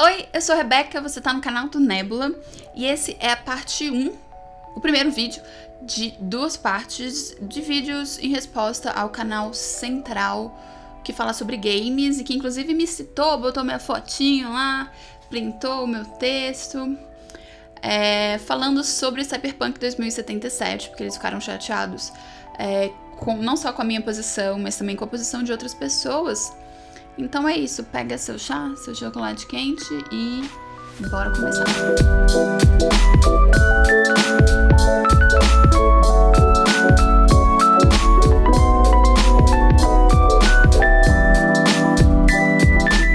Oi, eu sou a Rebeca, você tá no canal do Nebula e esse é a parte 1, o primeiro vídeo de 2 partes de vídeos em resposta ao canal central que fala sobre games e que inclusive me citou, botou minha fotinho lá, printou o meu texto, falando sobre Cyberpunk 2077, porque eles ficaram chateados não só com a minha posição, mas também com a posição de outras pessoas. Então é isso, pega seu chá, seu chocolate quente e bora começar.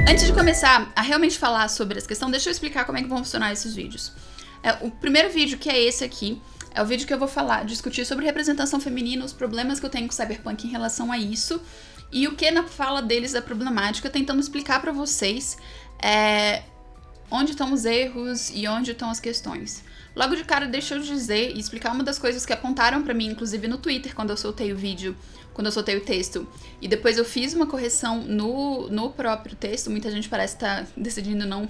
Antes de começar a realmente falar sobre essa questão, deixa eu explicar como é que vão funcionar esses vídeos. O primeiro vídeo, que é esse aqui, é o vídeo que eu vou discutir sobre representação feminina, os problemas que eu tenho com Cyberpunk em relação a isso, e o que na fala deles é problemática, tentando explicar pra vocês onde estão os erros e onde estão as questões. Logo de cara, deixa eu dizer e explicar uma das coisas que apontaram pra mim, inclusive no Twitter, quando eu soltei o vídeo, quando eu soltei o texto, e depois eu fiz uma correção no próprio texto. Muita gente parece estar decidindo não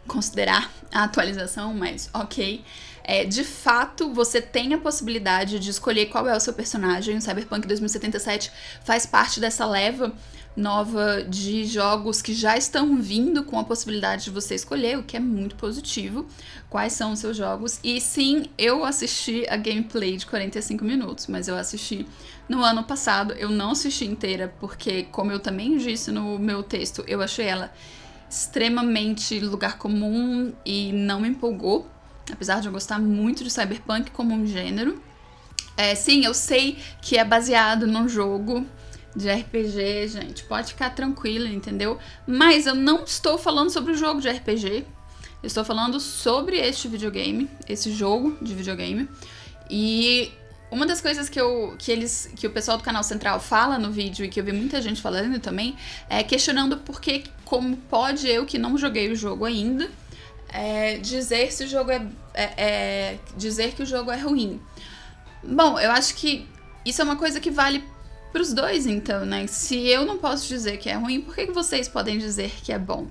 considerar a atualização, mas ok. De fato, você tem a possibilidade de escolher qual é o seu personagem. O Cyberpunk 2077 faz parte dessa leva nova de jogos que já estão vindo com a possibilidade de você escolher, o que é muito positivo, quais são os seus jogos. E sim, eu assisti a gameplay de 45 minutos, mas eu assisti no ano passado. Eu não assisti inteira porque, como eu também disse no meu texto, eu achei ela extremamente lugar comum e não me empolgou, apesar de eu gostar muito de Cyberpunk como um gênero. Sim, eu sei que é baseado num jogo de RPG, gente, pode ficar tranquila, entendeu? Mas eu não estou falando sobre o jogo de RPG, eu estou falando sobre este videogame, esse jogo de videogame. E uma das coisas que o pessoal do canal central fala no vídeo, e que eu vi muita gente falando também, é questionando por que, como pode eu, que não joguei o jogo ainda, dizer se o jogo dizer que o jogo é ruim. Bom, eu acho que isso é uma coisa que vale pros dois, então, né? Se eu não posso dizer que é ruim, por que vocês podem dizer que é bom?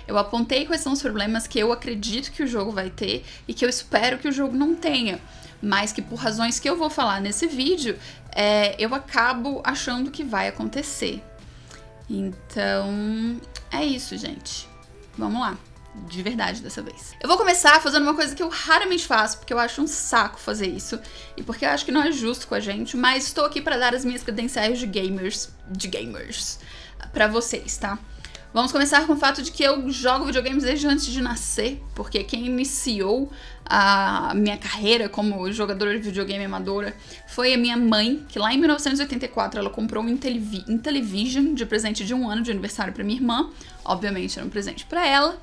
Eu apontei quais são os problemas que eu acredito que o jogo vai ter e que eu espero que o jogo não tenha, mas que por razões que eu vou falar nesse vídeo, eu acabo achando que vai acontecer. Então, é isso, gente. Vamos lá. De verdade dessa vez. Eu vou começar fazendo uma coisa que eu raramente faço, porque eu acho um saco fazer isso, e porque eu acho que não é justo com a gente, mas estou aqui para dar as minhas credenciais de gamers pra vocês, tá? Vamos começar com o fato de que eu jogo videogames desde antes de nascer, porque quem iniciou a minha carreira como jogadora de videogame amadora foi a minha mãe, que lá em 1984 ela comprou um Intellivision de presente de 1 ano de aniversário pra minha irmã. Obviamente era um presente pra ela.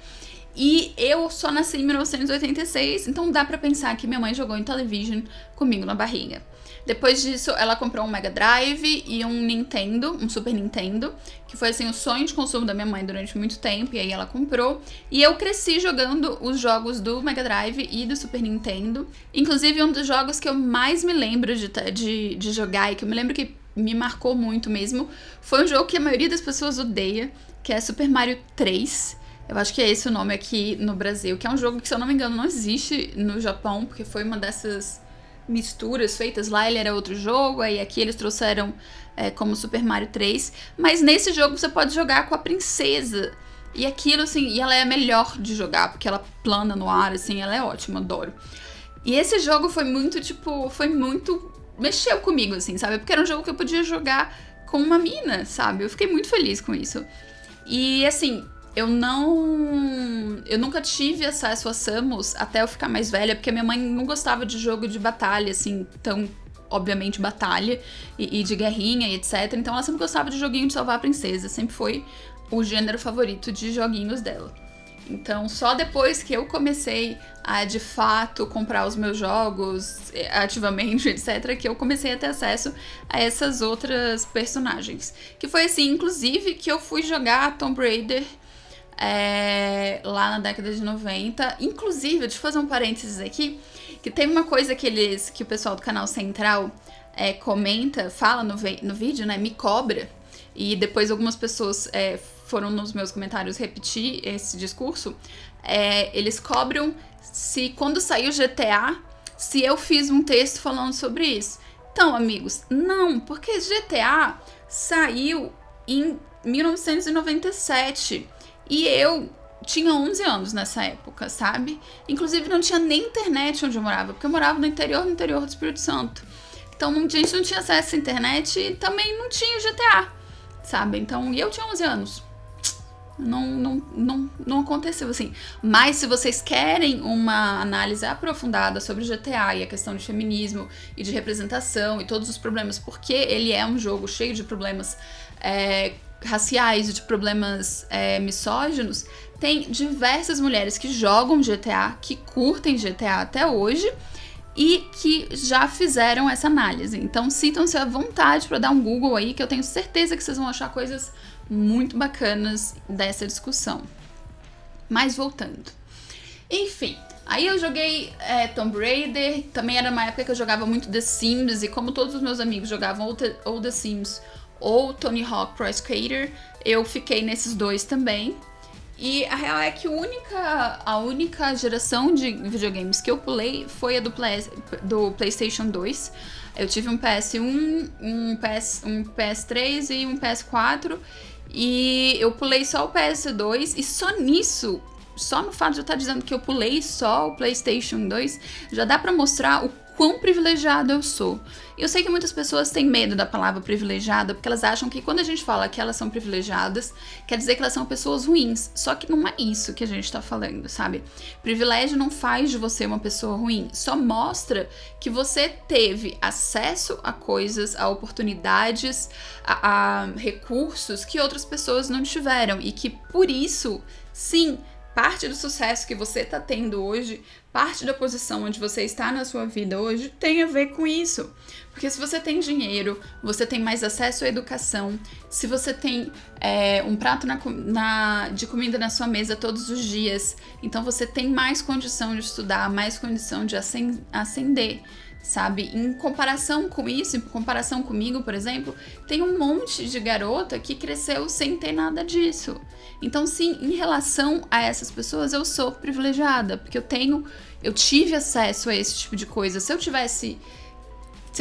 E eu só nasci em 1986, então dá pra pensar que minha mãe jogou Intellivision comigo na barriga. Depois disso, ela comprou um Mega Drive e um Super Nintendo, que foi assim o sonho de consumo da minha mãe durante muito tempo, e aí ela comprou. E eu cresci jogando os jogos do Mega Drive e do Super Nintendo. Inclusive, um dos jogos que eu mais me lembro de jogar, e que eu me lembro que me marcou muito mesmo, foi um jogo que a maioria das pessoas odeia, que é Super Mario 3. Eu acho que é esse o nome aqui no Brasil, que é um jogo que, se eu não me engano, não existe no Japão, porque foi uma dessas misturas feitas lá, ele era outro jogo, aí aqui eles trouxeram como Super Mario 3, mas nesse jogo você pode jogar com a princesa, e aquilo, assim, e ela é a melhor de jogar, porque ela plana no ar, assim, ela é ótima, adoro. E esse jogo foi muito, mexeu comigo, assim, sabe, porque era um jogo que eu podia jogar com uma mina, sabe, eu fiquei muito feliz com isso. E, assim, eu nunca tive acesso a Samus até eu ficar mais velha, porque minha mãe não gostava de jogo de batalha, assim, tão, obviamente, batalha e de guerrinha e etc. Então ela sempre gostava de joguinho de salvar a princesa, sempre foi o gênero favorito de joguinhos dela. Então só depois que eu comecei a, de fato, comprar os meus jogos ativamente, etc., que eu comecei a ter acesso a essas outras personagens. Que foi assim, inclusive, que eu fui jogar Tomb Raider lá na década de 90. Inclusive, deixa eu fazer um parênteses aqui, que tem uma coisa que o pessoal do canal central comenta, fala no vídeo, né, me cobra, e depois algumas pessoas foram nos meus comentários repetir esse discurso, eles cobram se quando saiu GTA, se eu fiz um texto falando sobre isso. Então, amigos, não, porque GTA saiu em 1997 e eu tinha 11 anos nessa época, sabe? Inclusive não tinha nem internet onde eu morava, porque eu morava no interior do Espírito Santo. Então a gente não tinha acesso à internet e também não tinha GTA, sabe? Então, e eu tinha 11 anos. Não aconteceu assim. Mas se vocês querem uma análise aprofundada sobre GTA e a questão de feminismo e de representação e todos os problemas, porque ele é um jogo cheio de problemas raciais e de problemas misóginos, tem diversas mulheres que jogam GTA, que curtem GTA até hoje e que já fizeram essa análise. Então sintam-se à vontade para dar um Google aí, que eu tenho certeza que vocês vão achar coisas muito bacanas dessa discussão. Mas voltando. Enfim, aí eu joguei Tomb Raider, também era uma época que eu jogava muito The Sims, e como todos os meus amigos jogavam ou The Sims ou Tony Hawk Pro Skater, eu fiquei nesses dois também. E a real é que a única geração de videogames que eu pulei foi a do PlayStation 2. Eu tive um PS1, um PS3 e um PS4. E eu pulei só o PS2. E só nisso, só no fato de eu estar dizendo que eu pulei só o PlayStation 2, já dá pra mostrar o quão privilegiado eu sou. E eu sei que muitas pessoas têm medo da palavra privilegiada, porque elas acham que quando a gente fala que elas são privilegiadas, quer dizer que elas são pessoas ruins. Só que não é isso que a gente tá falando, sabe? Privilégio não faz de você uma pessoa ruim, só mostra que você teve acesso a coisas, a oportunidades, a recursos que outras pessoas não tiveram. E que por isso, sim, parte do sucesso que você tá tendo hoje, parte da posição onde você está na sua vida hoje, tem a ver com isso. Porque se você tem dinheiro, você tem mais acesso à educação, se você tem um prato de comida na sua mesa todos os dias, então você tem mais condição de estudar, mais condição de ascender, sabe? Em comparação com isso, em comparação comigo, por exemplo, tem um monte de garota que cresceu sem ter nada disso. Então, sim, em relação a essas pessoas, eu sou privilegiada, porque eu tive acesso a esse tipo de coisa. Se eu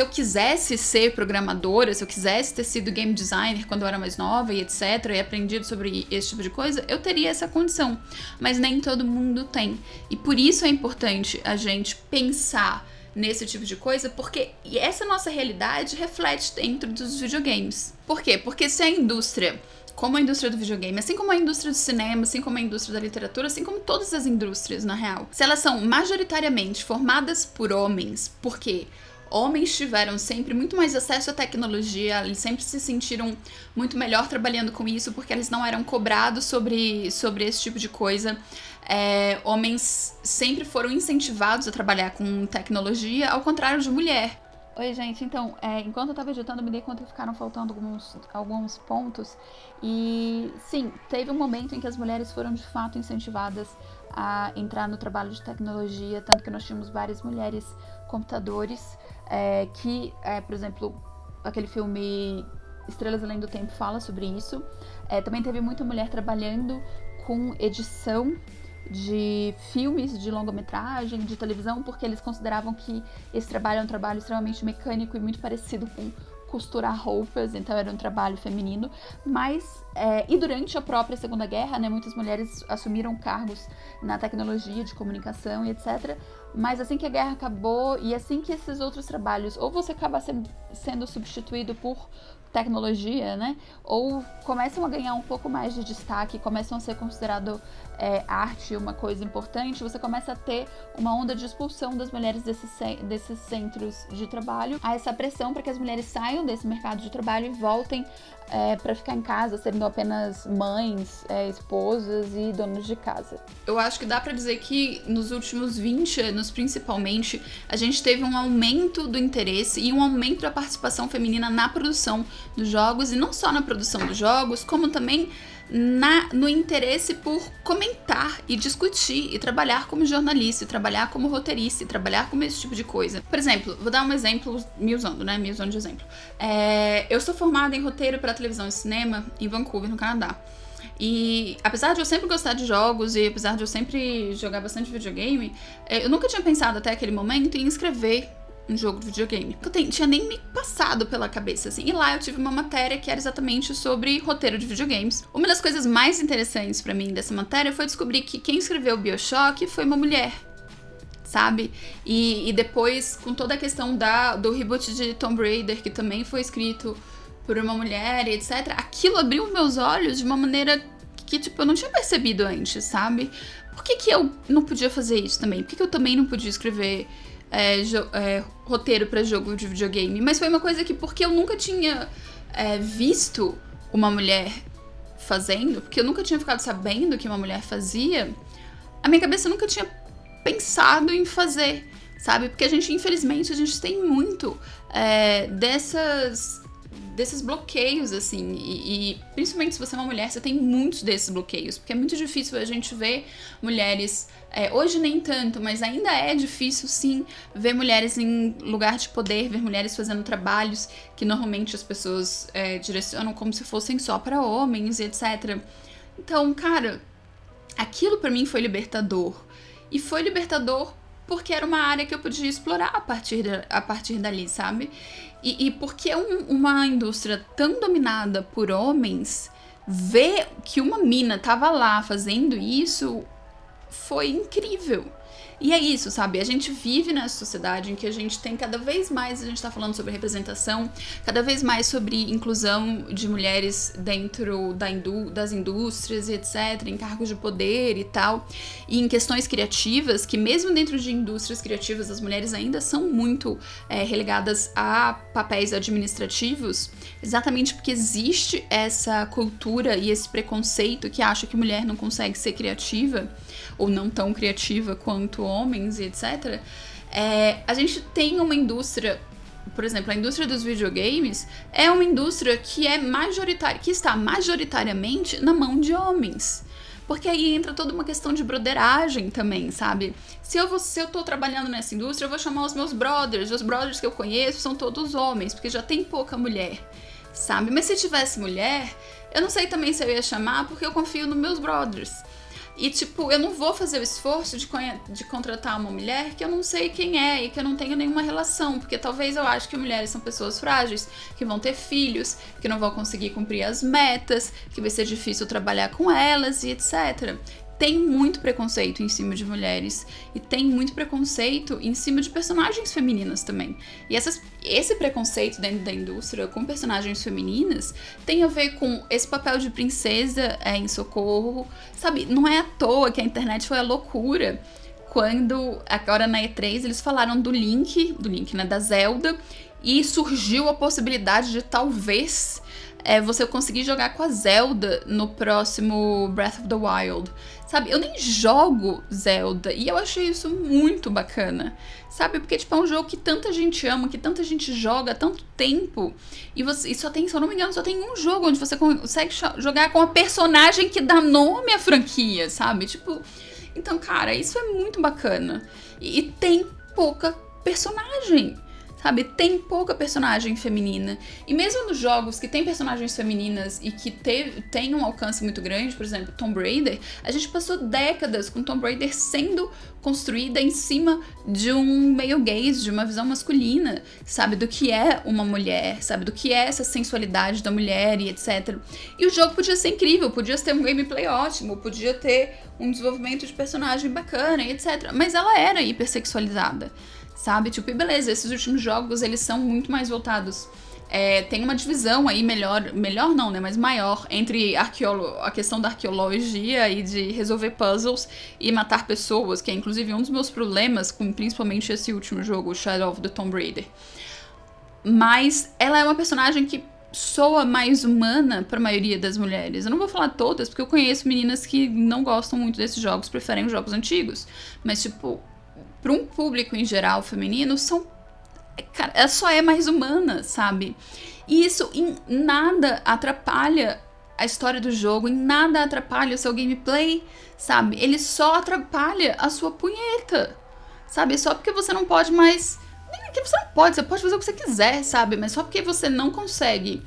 quisesse ser programadora, se eu quisesse ter sido game designer quando eu era mais nova e etc, e aprendido sobre esse tipo de coisa, eu teria essa condição. Mas nem todo mundo tem. E por isso é importante a gente pensar nesse tipo de coisa, porque essa nossa realidade reflete dentro dos videogames. Por quê? Porque se a indústria, como a indústria do videogame, assim como a indústria do cinema, assim como a indústria da literatura, assim como todas as indústrias, na real, se elas são majoritariamente formadas por homens, porque homens tiveram sempre muito mais acesso à tecnologia, eles sempre se sentiram muito melhor trabalhando com isso, porque eles não eram cobrados sobre esse tipo de coisa. Homens sempre foram incentivados a trabalhar com tecnologia, ao contrário de mulher. Oi, gente, então, enquanto eu tava editando, me dei conta que ficaram faltando alguns pontos. E, sim, teve um momento em que as mulheres foram, de fato, incentivadas a entrar no trabalho de tecnologia, tanto que nós tínhamos várias mulheres computadores, por exemplo, aquele filme Estrelas Além do Tempo fala sobre isso. Também teve muita mulher trabalhando com edição de filmes de longa-metragem, de televisão, porque eles consideravam que esse trabalho é um trabalho extremamente mecânico e muito parecido com costurar roupas, então era um trabalho feminino. Mas, e durante a própria Segunda Guerra, né, muitas mulheres assumiram cargos na tecnologia de comunicação e etc. Mas assim que a guerra acabou e assim que esses outros trabalhos, ou você acaba sendo substituído por tecnologia, né? Ou começam a ganhar um pouco mais de destaque, começam a ser considerado arte uma coisa importante, você começa a ter uma onda de expulsão das mulheres desses centros de trabalho. Há essa pressão para que as mulheres saiam desse mercado de trabalho e voltem para ficar em casa, sendo apenas mães, esposas e donas de casa. Eu acho que dá para dizer que nos últimos 20 anos, principalmente, a gente teve um aumento do interesse e um aumento da participação feminina na produção dos jogos, e não só na produção dos jogos, como também no interesse por comentar e discutir e trabalhar como jornalista, e trabalhar como roteirista, e trabalhar com esse tipo de coisa. Por exemplo, vou dar um exemplo me usando de exemplo. Eu sou formada em roteiro para televisão e cinema em Vancouver, no Canadá. E apesar de eu sempre gostar de jogos e apesar de eu sempre jogar bastante videogame, eu nunca tinha pensado até aquele momento em escrever um jogo de videogame. Eu tinha nem me passado pela cabeça, assim. E lá eu tive uma matéria que era exatamente sobre roteiro de videogames. Uma das coisas mais interessantes pra mim dessa matéria foi descobrir que quem escreveu BioShock foi uma mulher, sabe? E depois, com toda a questão do reboot de Tomb Raider, que também foi escrito por uma mulher, etc. Aquilo abriu meus olhos de uma maneira que, tipo, eu não tinha percebido antes, sabe? Por que eu não podia fazer isso também? Por que eu também não podia escrever roteiro pra jogo de videogame? Mas foi uma coisa que, porque eu nunca tinha visto uma mulher fazendo, porque eu nunca tinha ficado sabendo que uma mulher fazia, a minha cabeça nunca tinha pensado em fazer, sabe? Porque infelizmente, a gente tem muito desses bloqueios, assim, e principalmente se você é uma mulher, você tem muitos desses bloqueios, porque é muito difícil a gente ver mulheres, hoje nem tanto, mas ainda é difícil, sim, ver mulheres em lugar de poder, ver mulheres fazendo trabalhos que normalmente as pessoas direcionam como se fossem só para homens, etc. Então, cara, aquilo pra mim foi libertador, e foi libertador porque era uma área que eu podia explorar a partir dali, sabe? E porque uma indústria tão dominada por homens, ver que uma mina tava lá fazendo isso foi incrível. E é isso, sabe? A gente vive nessa sociedade em que a gente tem cada vez mais, a gente tá falando sobre representação, cada vez mais sobre inclusão de mulheres dentro das indústrias e etc, em cargos de poder e tal, e em questões criativas, que mesmo dentro de indústrias criativas as mulheres ainda são muito relegadas a papéis administrativos, exatamente porque existe essa cultura e esse preconceito que acha que mulher não consegue ser criativa, ou não tão criativa quanto homens e etc. A gente tem uma indústria, por exemplo, a indústria dos videogames é uma indústria que está majoritariamente na mão de homens. Porque aí entra toda uma questão de broderagem também, sabe? Se eu tô trabalhando nessa indústria, eu vou chamar os meus brothers. Os brothers que eu conheço são todos homens, porque já tem pouca mulher, sabe? Mas se tivesse mulher, eu não sei também se eu ia chamar, porque eu confio nos meus brothers. E, tipo, eu não vou fazer o esforço de contratar uma mulher que eu não sei quem é e que eu não tenho nenhuma relação, porque talvez eu ache que mulheres são pessoas frágeis, que vão ter filhos, que não vão conseguir cumprir as metas, que vai ser difícil trabalhar com elas e etc. Tem muito preconceito em cima de mulheres e tem muito preconceito em cima de personagens femininas também. E esse preconceito dentro da indústria com personagens femininas tem a ver com esse papel de princesa em Socorro, sabe? Não é à toa que a internet foi a loucura quando, agora na E3, eles falaram do Link, né, da Zelda, e surgiu a possibilidade de talvez você conseguir jogar com a Zelda no próximo Breath of the Wild. Sabe, eu nem jogo Zelda e eu achei isso muito bacana, sabe? Porque, tipo, é um jogo que tanta gente ama, que tanta gente joga há tanto tempo. E só tem, se eu não me engano, só tem um jogo onde você consegue jogar com a personagem que dá nome à franquia, sabe? Tipo, então, cara, isso é muito bacana. E tem pouca personagem, sabe? Tem pouca personagem feminina. E mesmo nos jogos que tem personagens femininas e que tem um alcance muito grande, por exemplo, Tomb Raider, a gente passou décadas com Tomb Raider sendo construída em cima de um male gaze, de uma visão masculina, sabe? Do que é uma mulher, sabe? Do que é essa sensualidade da mulher e etc. E o jogo podia ser incrível, podia ter um gameplay ótimo, podia ter um desenvolvimento de personagem bacana e etc. Mas ela era hipersexualizada, sabe? Tipo, e beleza, esses últimos jogos, eles são muito mais voltados. Tem uma divisão aí melhor não, né? Mas maior entre a questão da arqueologia e de resolver puzzles e matar pessoas, que é inclusive um dos meus problemas com principalmente esse último jogo, Shadow of the Tomb Raider. Mas ela é uma personagem que soa mais humana para a maioria das mulheres. Eu não vou falar todas, porque eu conheço meninas que não gostam muito desses jogos, preferem os jogos antigos. Mas, tipo, para um público em geral feminino, cara, ela só é mais humana, sabe? E isso em nada atrapalha a história do jogo, em nada atrapalha o seu gameplay, sabe? Ele só atrapalha a sua punheta, sabe? Só porque você não pode mais... Nem que você não pode, você pode fazer o que você quiser, sabe? Mas só porque você não consegue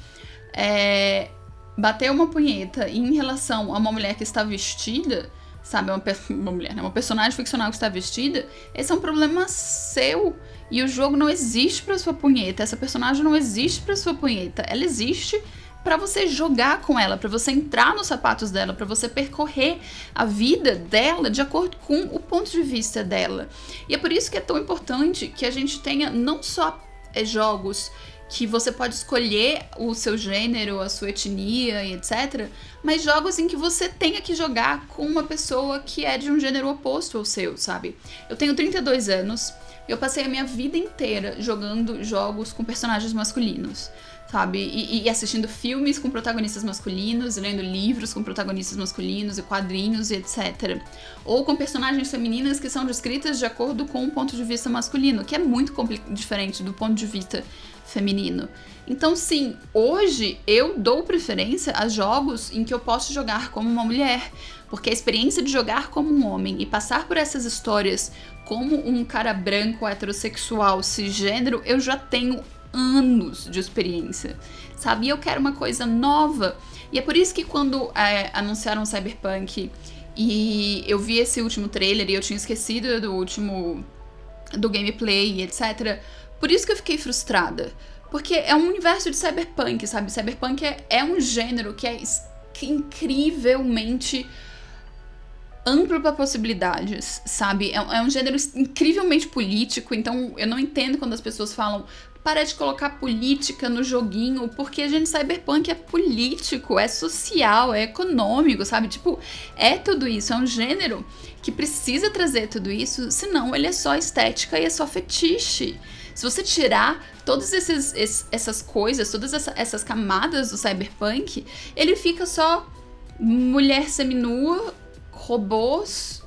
bater uma punheta em relação a uma mulher que está vestida, sabe, uma mulher, né? Uma personagem ficcional que está vestida, esse é um problema seu. E o jogo não existe pra sua punheta, essa personagem não existe pra sua punheta, ela existe pra você jogar com ela, pra você entrar nos sapatos dela, pra você percorrer a vida dela de acordo com o ponto de vista dela. E é por isso que é tão importante que a gente tenha não só jogos que você pode escolher o seu gênero, a sua etnia e etc, mas jogos em que você tenha que jogar com uma pessoa que é de um gênero oposto ao seu, sabe? Eu tenho 32 anos, eu passei a minha vida inteira jogando jogos com personagens masculinos, sabe? E assistindo filmes com protagonistas masculinos, lendo livros com protagonistas masculinos e quadrinhos e etc. Ou com personagens femininas que são descritas de acordo com o ponto de vista masculino, que é muito diferente do ponto de vista feminino. Então, sim, hoje eu dou preferência a jogos em que eu posso jogar como uma mulher, porque a experiência de jogar como um homem e passar por essas histórias como um cara branco, heterossexual, cisgênero, eu já tenho anos de experiência, sabe? E eu quero uma coisa nova. E é por isso que quando anunciaram Cyberpunk e eu vi esse último trailer e eu tinha esquecido do gameplay e etc, por isso que eu fiquei frustrada. Porque é um universo de cyberpunk, sabe? Cyberpunk é um gênero que é incrivelmente amplo para possibilidades, sabe? É um gênero incrivelmente político, então eu não entendo quando as pessoas falam para de colocar política no joguinho, porque, gente, cyberpunk é político, é social, é econômico, sabe? Tipo, é tudo isso, é um gênero que precisa trazer tudo isso, senão ele é só estética e é só fetiche. Se você tirar todas essas coisas, todas essas camadas do cyberpunk, ele fica só mulher seminua, robôs,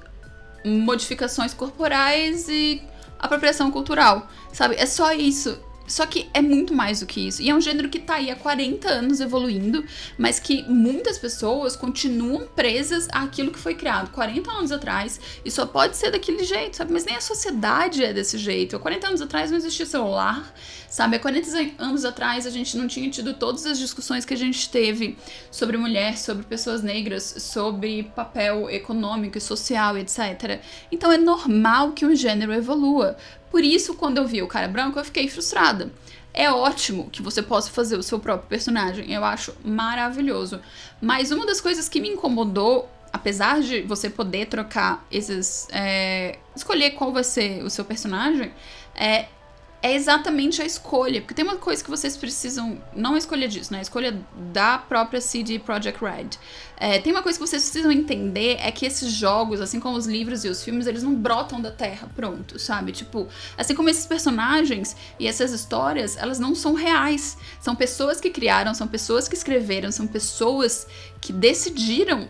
modificações corporais e apropriação cultural, sabe? É só isso. Só que é muito mais do que isso. E é um gênero que tá aí há 40 anos evoluindo, mas que muitas pessoas continuam presas àquilo que foi criado 40 anos atrás e só pode ser daquele jeito, sabe? Mas nem a sociedade é desse jeito. Há 40 anos atrás não existia celular, sabe? Há 40 anos atrás a gente não tinha tido todas as discussões que a gente teve sobre mulher, sobre pessoas negras, sobre papel econômico e social, etc. Então é normal que um gênero evolua. Por isso, quando eu vi o cara branco, eu fiquei frustrada. É ótimo que você possa fazer o seu próprio personagem, eu acho maravilhoso. Mas uma das coisas que me incomodou, apesar de você poder trocar escolher qual vai ser o seu personagem, é exatamente a escolha. Porque tem uma coisa que vocês precisam, não a escolha disso, né? A escolha da própria CD Projekt Red. Tem uma coisa que vocês precisam entender, é que esses jogos, assim como os livros e os filmes, eles não brotam da terra, pronto, sabe? Tipo, assim como esses personagens e essas histórias, elas não são reais. São pessoas que criaram, são pessoas que escreveram, são pessoas que decidiram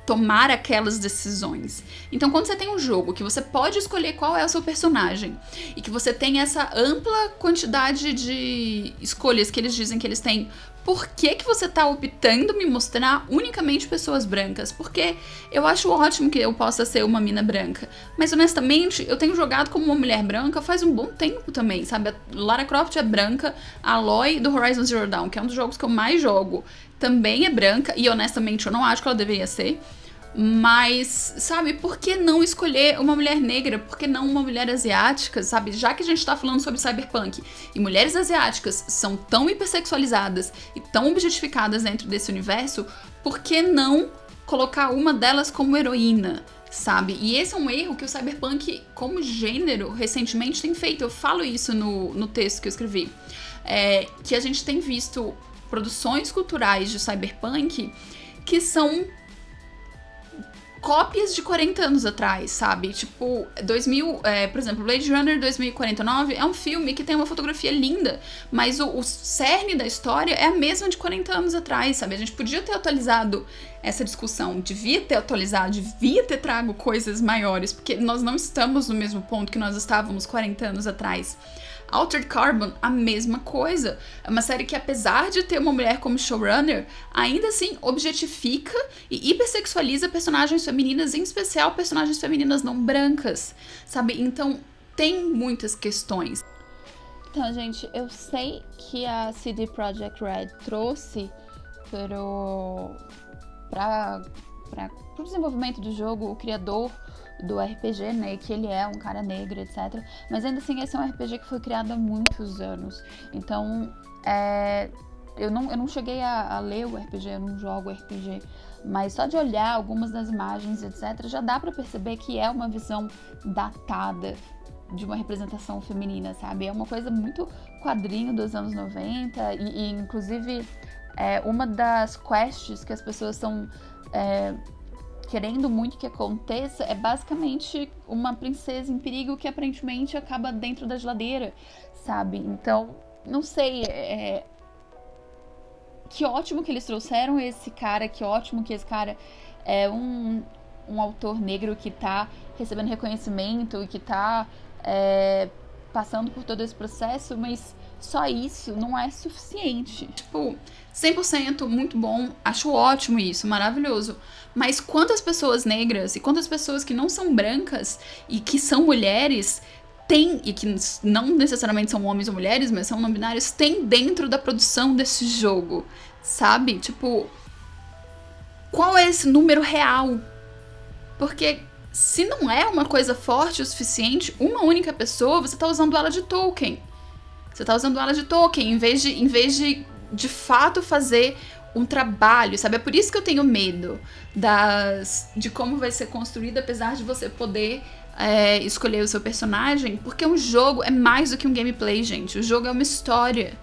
tomar aquelas decisões. Então, quando você tem um jogo que você pode escolher qual é o seu personagem e que você tem essa ampla quantidade de escolhas que eles dizem que eles têm, por que você tá optando me mostrar unicamente pessoas brancas? Porque eu acho ótimo que eu possa ser uma mina branca, mas honestamente, eu tenho jogado como uma mulher branca faz um bom tempo também, sabe? A Lara Croft é branca, a Aloy do Horizon Zero Dawn, que é um dos jogos que eu mais jogo, também é branca, e honestamente eu não acho que ela deveria ser. Mas, sabe, por que não escolher uma mulher negra? Por que não uma mulher asiática, sabe? Já que a gente tá falando sobre cyberpunk e mulheres asiáticas são tão hipersexualizadas e tão objetificadas dentro desse universo, por que não colocar uma delas como heroína, sabe? E esse é um erro que o cyberpunk, como gênero, recentemente tem feito. Eu falo isso no texto que eu escrevi. Que a gente tem visto produções culturais de cyberpunk que são cópias de 40 anos atrás, sabe? Tipo, por exemplo, Blade Runner 2049 é um filme que tem uma fotografia linda, mas o cerne da história é a mesma de 40 anos atrás, sabe? A gente podia ter atualizado essa discussão, devia ter atualizado, devia ter trago coisas maiores, porque nós não estamos no mesmo ponto que nós estávamos 40 anos atrás. Altered Carbon, a mesma coisa. É uma série que, apesar de ter uma mulher como showrunner, ainda assim objetifica e hipersexualiza personagens femininas, em especial personagens femininas não brancas, sabe? Então, tem muitas questões. Então, gente, eu sei que a CD Projekt Red trouxe para o desenvolvimento do jogo, o criador do RPG, né, que ele é um cara negro, etc. Mas ainda assim, esse é um RPG que foi criado há muitos anos. Então, eu não cheguei a ler o RPG, eu não jogo RPG, mas só de olhar algumas das imagens, etc., já dá pra perceber que é uma visão datada de uma representação feminina, sabe? É uma coisa muito quadrinho dos anos 90 e inclusive, uma das quests que as pessoas estão querendo muito que aconteça é basicamente uma princesa em perigo que aparentemente acaba dentro da geladeira, sabe? Então, não sei, que ótimo que eles trouxeram esse cara, que ótimo que esse cara é um autor negro que tá recebendo reconhecimento e que tá passando por todo esse processo, mas só isso não é suficiente. Tipo, 100% muito bom, acho ótimo isso, maravilhoso. Mas quantas pessoas negras e quantas pessoas que não são brancas e que são mulheres tem, e que não necessariamente são homens ou mulheres, mas são não binários, tem dentro da produção desse jogo, sabe? Tipo, qual é esse número real? Porque se não é uma coisa forte o suficiente, uma única pessoa, você tá usando ela de token. Você tá usando ela de token, em vez de fato fazer um trabalho, sabe? É por isso que eu tenho medo de como vai ser construído, apesar de você poder escolher o seu personagem, porque um jogo é mais do que um gameplay, gente. O jogo é uma história.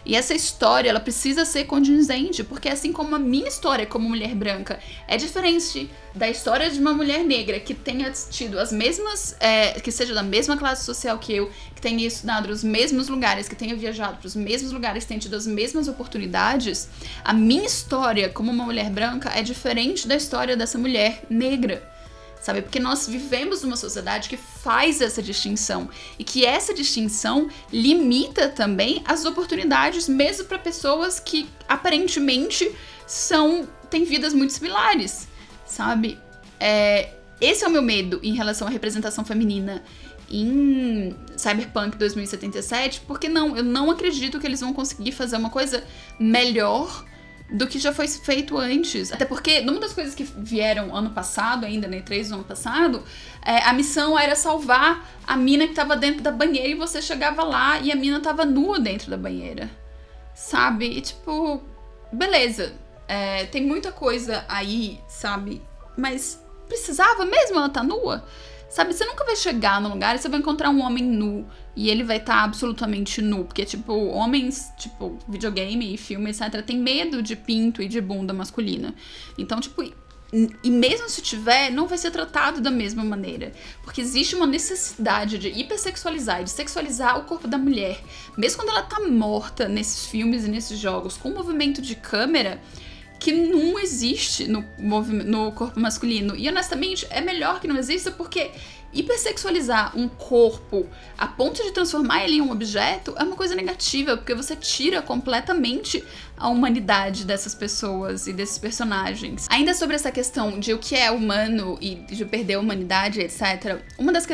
E essa história, ela precisa ser condizente, porque assim como a minha história como mulher branca é diferente da história de uma mulher negra que tenha tido as mesmas, que seja da mesma classe social que eu, que tenha estudado nos mesmos lugares, que tenha viajado para os mesmos lugares, que tenha tido as mesmas oportunidades, a minha história como uma mulher branca é diferente da história dessa mulher negra. Sabe? Porque nós vivemos numa sociedade que faz essa distinção e que essa distinção limita também as oportunidades mesmo para pessoas que aparentemente têm vidas muito similares, sabe? Esse é o meu medo em relação à representação feminina em Cyberpunk 2077, porque eu não acredito que eles vão conseguir fazer uma coisa melhor do que já foi feito antes. Até porque, numa das coisas que vieram ano passado, ainda na E3 do ano passado, a missão era salvar a mina que tava dentro da banheira e você chegava lá e a mina tava nua dentro da banheira. Sabe? E tipo, beleza. Tem muita coisa aí, sabe? Mas precisava mesmo ela tá nua? Sabe, você nunca vai chegar num lugar e você vai encontrar um homem nu e ele vai estar absolutamente nu. Porque, tipo, homens, tipo, videogame e filme, etc., tem medo de pinto e de bunda masculina. Então, tipo, e mesmo se tiver, não vai ser tratado da mesma maneira. Porque existe uma necessidade de hipersexualizar e de sexualizar o corpo da mulher. Mesmo quando ela tá morta nesses filmes e nesses jogos, com movimento de câmera que não existe no corpo masculino. E, honestamente, é melhor que não exista, porque hipersexualizar um corpo a ponto de transformar ele em um objeto é uma coisa negativa, porque você tira completamente a humanidade dessas pessoas e desses personagens. Ainda sobre essa questão de o que é humano e de perder a humanidade, etc., uma das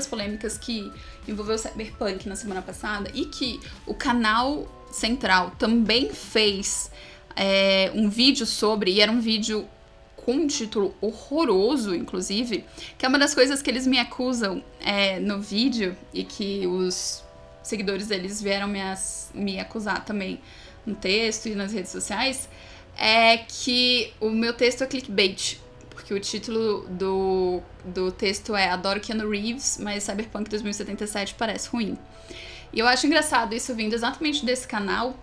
polêmicas que envolveu o Cyberpunk na semana passada e que o canal Central também fez um vídeo sobre, e era um vídeo com um título horroroso, inclusive, que é uma das coisas que eles me acusam no vídeo, e que os seguidores deles vieram me acusar também no texto e nas redes sociais, é que o meu texto é clickbait, porque o título do texto é Adoro Keanu Reeves, mas Cyberpunk 2077 parece ruim. E eu acho engraçado isso vindo exatamente desse canal,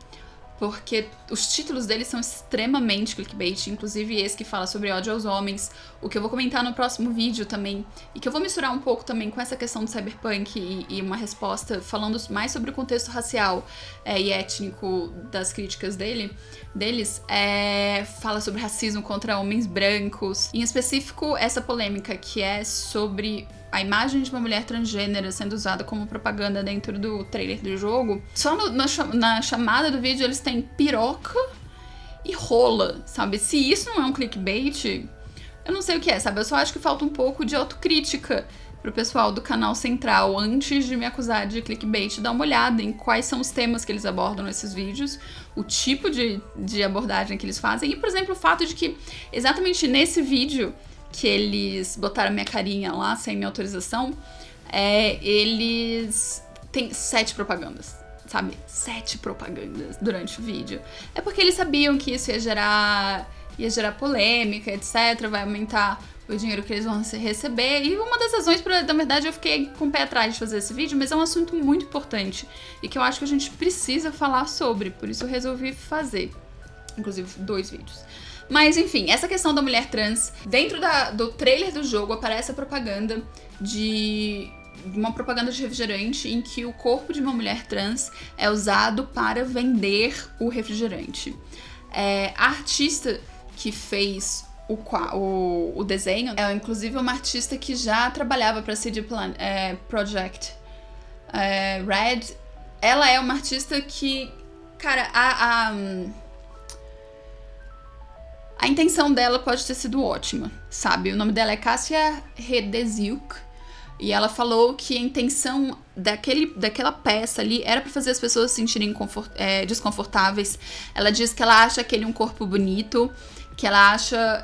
porque os títulos deles são extremamente clickbait, inclusive esse que fala sobre ódio aos homens, o que eu vou comentar no próximo vídeo também, e que eu vou misturar um pouco também com essa questão do cyberpunk e uma resposta falando mais sobre o contexto racial e étnico das críticas deles, fala sobre racismo contra homens brancos, em específico essa polêmica que é sobre a imagem de uma mulher transgênera sendo usada como propaganda dentro do trailer do jogo. Só na chamada do vídeo eles têm piroca e rola, sabe? Se isso não é um clickbait, eu não sei o que é, sabe? Eu só acho que falta um pouco de autocrítica pro pessoal do canal central, antes de me acusar de clickbait, dar uma olhada em quais são os temas que eles abordam nesses vídeos, o tipo de abordagem que eles fazem, e, por exemplo, o fato de que exatamente nesse vídeo que eles botaram minha carinha lá, sem minha autorização, eles têm 7 propagandas, sabe? 7 propagandas durante o vídeo. É porque eles sabiam que isso ia gerar polêmica, etc, vai aumentar o dinheiro que eles vão receber, e uma das razões, na verdade, eu fiquei com o pé atrás de fazer esse vídeo, mas é um assunto muito importante, e que eu acho que a gente precisa falar sobre, por isso eu resolvi fazer, inclusive 2 vídeos. Mas, enfim, essa questão da mulher trans, dentro do trailer do jogo aparece a propaganda uma propaganda de refrigerante em que o corpo de uma mulher trans é usado para vender o refrigerante. A artista que fez o desenho é inclusive uma artista que já trabalhava para a CD Projekt Red. Ela é uma artista que, cara, a intenção dela pode ter sido ótima, sabe? O nome dela é Cássia Redeziuk, e ela falou que a intenção daquela peça ali era pra fazer as pessoas se sentirem desconfortáveis. Ela diz que ela acha aquele um corpo bonito, que ela acha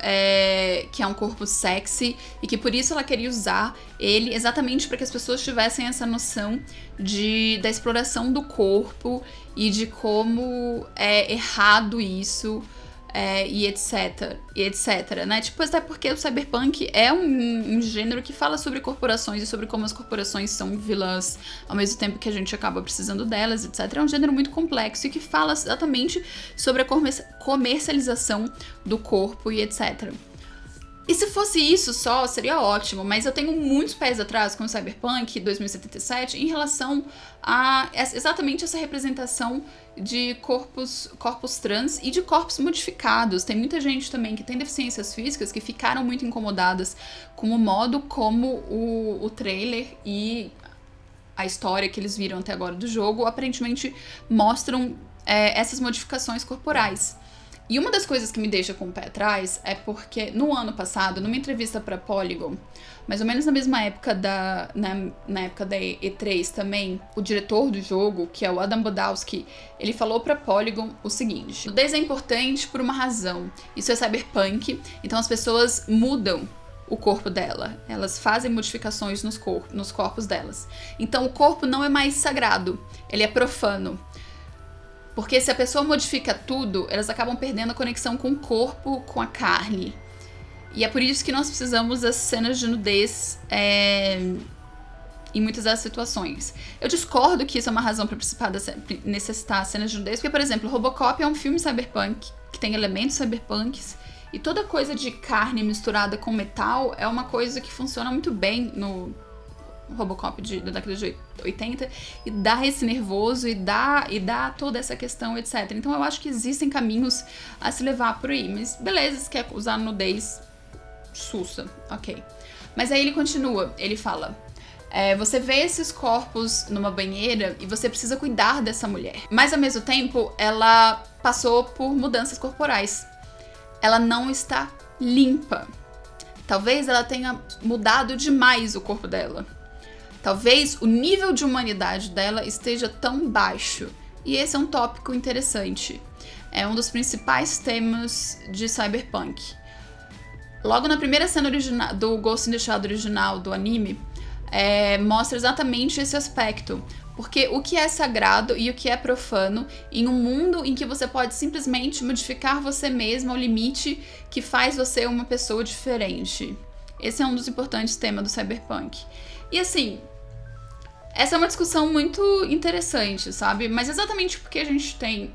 que é um corpo sexy, e que por isso ela queria usar ele exatamente para que as pessoas tivessem essa noção da exploração do corpo e de como é errado isso, e etc, né? Tipo, até porque o cyberpunk é um gênero que fala sobre corporações e sobre como as corporações são vilãs ao mesmo tempo que a gente acaba precisando delas, etc. É um gênero muito complexo e que fala exatamente sobre a comercialização do corpo e etc. E se fosse isso só, seria ótimo, mas eu tenho muitos pés atrás com o Cyberpunk 2077 em relação a exatamente essa representação de corpos trans e de corpos modificados. Tem muita gente também que tem deficiências físicas que ficaram muito incomodadas com o modo como o trailer e a história que eles viram até agora do jogo aparentemente mostram essas modificações corporais. E uma das coisas que me deixa com o pé atrás é porque no ano passado, numa entrevista para Polygon, mais ou menos na mesma época na época da E3 também, o diretor do jogo, que é o Adam Bodowski, ele falou para Polygon o seguinte: nudez é importante por uma razão. Isso é cyberpunk, então as pessoas mudam o corpo dela, elas fazem modificações nos corpos delas. Então o corpo não é mais sagrado, ele é profano. Porque se a pessoa modifica tudo, elas acabam perdendo a conexão com o corpo, com a carne. E é por isso que nós precisamos das cenas de nudez em muitas das situações. Eu discordo que isso é uma razão para necessitar cenas de nudez, porque, por exemplo, Robocop é um filme cyberpunk, que tem elementos cyberpunks, e toda coisa de carne misturada com metal é uma coisa que funciona muito bem no Robocop da década de 80, e dá esse nervoso, e dá toda essa questão, etc. Então eu acho que existem caminhos a se levar por aí, mas beleza, se quer usar nudez, sussa, ok. Mas aí ele continua, ele fala: você vê esses corpos numa banheira e você precisa cuidar dessa mulher, mas ao mesmo tempo ela passou por mudanças corporais, ela não está limpa, talvez ela tenha mudado demais o corpo dela. Talvez o nível de humanidade dela esteja tão baixo. E esse é um tópico interessante. É um dos principais temas de Cyberpunk. Logo na primeira cena original, do Ghost in the Shell original, do anime, mostra exatamente esse aspecto. Porque o que é sagrado e o que é profano em um mundo em que você pode simplesmente modificar você mesmo ao limite que faz você uma pessoa diferente. Esse é um dos importantes temas do Cyberpunk. E assim, essa é uma discussão muito interessante, sabe? Mas exatamente porque a gente tem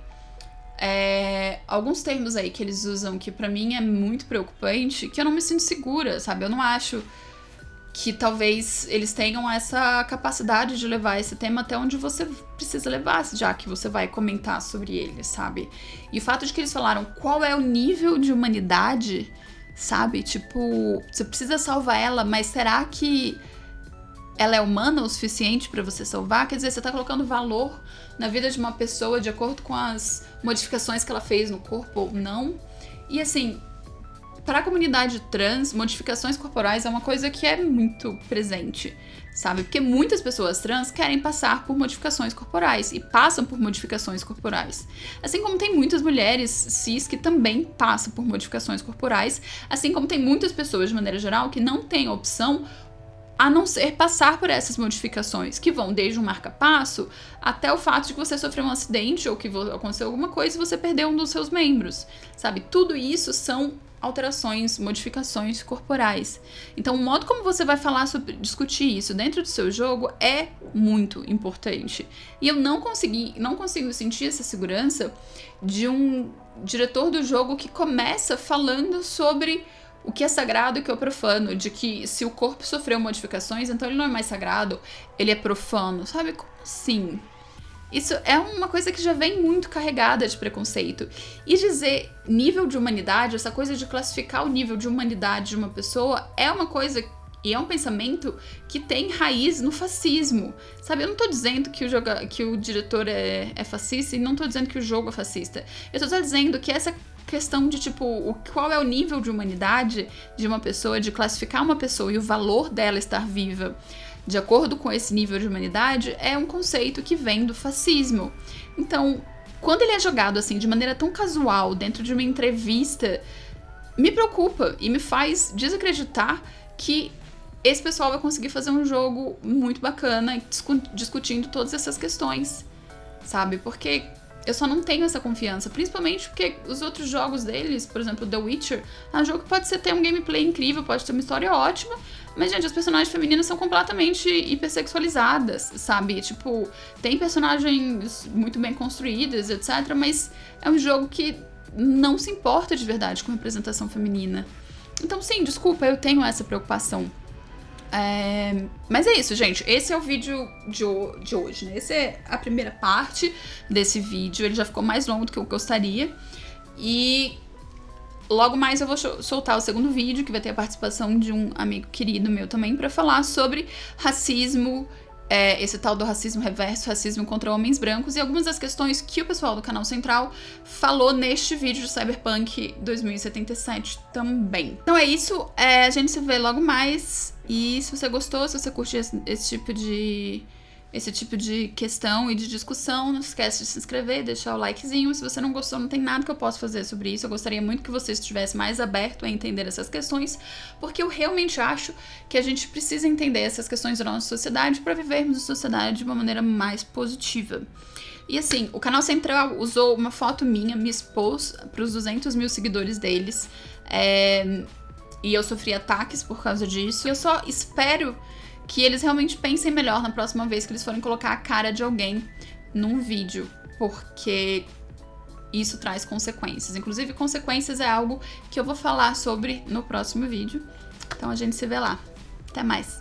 alguns termos aí que eles usam que pra mim é muito preocupante, que eu não me sinto segura, sabe? Eu não acho que talvez eles tenham essa capacidade de levar esse tema até onde você precisa levar, já que você vai comentar sobre ele, sabe? E o fato de que eles falaram qual é o nível de humanidade, sabe? Tipo, você precisa salvar ela, mas será que ela é humana o suficiente pra você salvar? Quer dizer, você tá colocando valor na vida de uma pessoa de acordo com as modificações que ela fez no corpo ou não? E assim, Para a comunidade trans, modificações corporais é uma coisa que é muito presente, sabe? Porque muitas pessoas trans querem passar por modificações corporais e passam por modificações corporais. Assim como tem muitas mulheres cis que também passam por modificações corporais, assim como tem muitas pessoas, de maneira geral, que não têm opção a não ser passar por essas modificações, que vão desde um marca-passo até o fato de que você sofreu um acidente ou que aconteceu alguma coisa e você perdeu um dos seus membros, sabe? Tudo isso são alterações, modificações corporais. Então, o modo como você vai falar sobre discutir isso dentro do seu jogo é muito importante. E eu não consigo sentir essa segurança de um diretor do jogo que começa falando sobre o que é sagrado e o que é profano, de que se o corpo sofreu modificações, então ele não é mais sagrado, ele é profano, sabe? Como assim? Isso é uma coisa que já vem muito carregada de preconceito. E dizer nível de humanidade, essa coisa de classificar o nível de humanidade de uma pessoa, é uma coisa e é um pensamento que tem raiz no fascismo, sabe? Eu não tô dizendo que o diretor é fascista e não tô dizendo que o jogo é fascista. Eu tô só dizendo que essa questão de, tipo, qual é o nível de humanidade de uma pessoa, de classificar uma pessoa e o valor dela estar viva de acordo com esse nível de humanidade, é um conceito que vem do fascismo. Então, quando ele é jogado assim, de maneira tão casual, dentro de uma entrevista, me preocupa e me faz desacreditar que esse pessoal vai conseguir fazer um jogo muito bacana, discutindo todas essas questões, sabe? Porque eu só não tenho essa confiança, principalmente porque os outros jogos deles, por exemplo, The Witcher, é um jogo que pode ter um gameplay incrível, pode ter uma história ótima, mas, gente, as personagens femininas são completamente hipersexualizadas, sabe? Tipo, tem personagens muito bem construídas, etc., mas é um jogo que não se importa de verdade com representação feminina. Então, sim, desculpa, eu tenho essa preocupação. Mas é isso, gente. Esse é o vídeo de hoje, né? Essa é a primeira parte desse vídeo. Ele já ficou mais longo do que eu gostaria. E logo mais eu vou soltar o segundo vídeo, que vai ter a participação de um amigo querido meu também, pra falar sobre racismo, esse tal do racismo reverso, racismo contra homens brancos e algumas das questões que o pessoal do canal Central falou neste vídeo de Cyberpunk 2077 também. Então é isso, a gente se vê logo mais. E se você gostou, se você curte esse tipo de questão e de discussão, não esquece de se inscrever, deixar o likezinho. Se você não gostou, não tem nada que eu possa fazer sobre isso. Eu gostaria muito que você estivesse mais aberto a entender essas questões, porque eu realmente acho que a gente precisa entender essas questões da nossa sociedade para vivermos a sociedade de uma maneira mais positiva. E assim, o canal Central usou uma foto minha, me expôs para os 200 mil seguidores deles, e eu sofri ataques por causa disso. Eu só espero que eles realmente pensem melhor na próxima vez que eles forem colocar a cara de alguém num vídeo, porque isso traz consequências. Inclusive, consequências é algo que eu vou falar sobre no próximo vídeo. Então a gente se vê lá. Até mais!